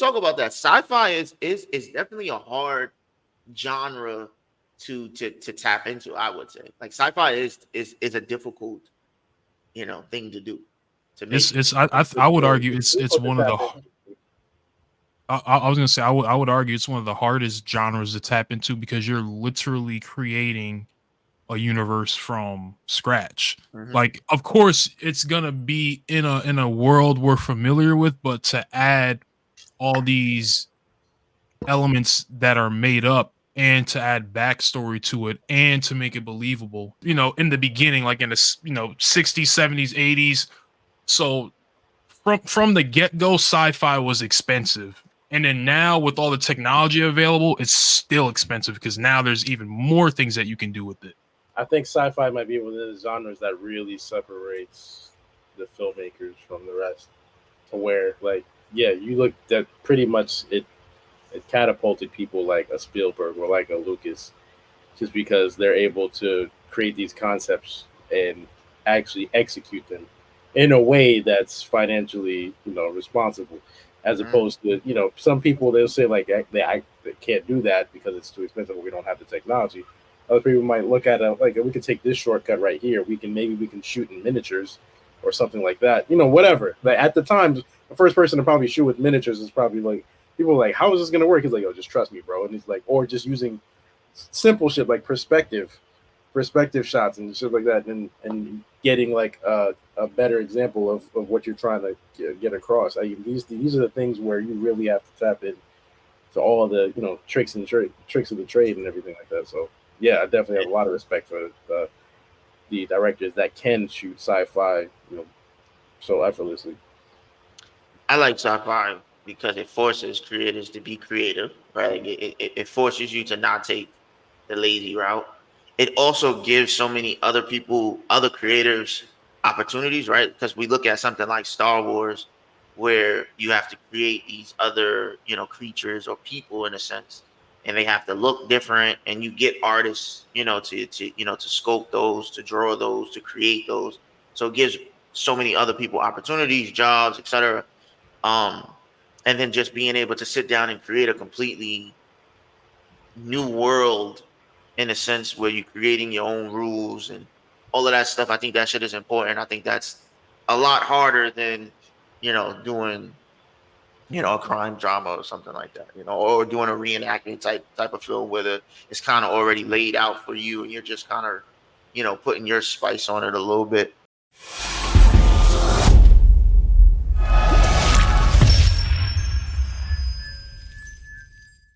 talk about that. Sci-fi is definitely a hard genre to tap into. I would say, like, sci-fi is a difficult, thing to do, to make. I would argue it's Difficult to one of tap the into. I was gonna say I would argue it's one of the hardest genres to tap into because you're literally creating a universe from scratch. Mhm. Like, of course, it's gonna be in a world we're familiar with, but to add all these elements that are made up and to add backstory to it and to make it believable, in the beginning, like in the 60s, 70s, 80s. So from the get-go, sci-fi was expensive, and then now with all the technology available, it's still expensive because now there's even more things that you can do with it. I think sci-fi might be one of the genres that really separates the filmmakers from the rest. To where, like, yeah, you look at pretty much it catapulted people like a Spielberg or like a Lucas, just because they're able to create these concepts and actually execute them in a way that's financially, responsible, as Mhm. opposed to, some people they'll say like they can't do that because it's too expensive or we don't have the technology. Other people might look at it like we could take this shortcut right here. We can shoot in miniatures or something like that. Whatever. Like at the time, the first person to probably shoot with miniatures is probably like people are like, how is this gonna work? He's like, oh, just trust me, bro. And he's like, or just using simple shit like perspective shots and shit like that, and getting like a better example of what you're trying to get across. These are the things where you really have to tap in to all of the tricks of the trade and everything like that. So yeah, I definitely have a lot of respect for the directors that can shoot sci-fi, so effortlessly. I like sci-fi because it forces creators to be creative, right? It forces you to not take the lazy route. It also gives so many other people, other creators, opportunities, right? Because we look at something like Star Wars, where you have to create these other, creatures or people in a sense, and they have to look different, and you get artists, to sculpt those, to draw those, to create those. So it gives so many other people opportunities, jobs, etc. um, and then just being able to sit down and create a completely new world in a sense where you're creating your own rules and all of that stuff. I think that shit is important. I think that's a lot harder than, doing, a crime drama or something like that, or doing a reenactment type of film where it's kind of already laid out for you and you're just kind of, putting your spice on it a little bit.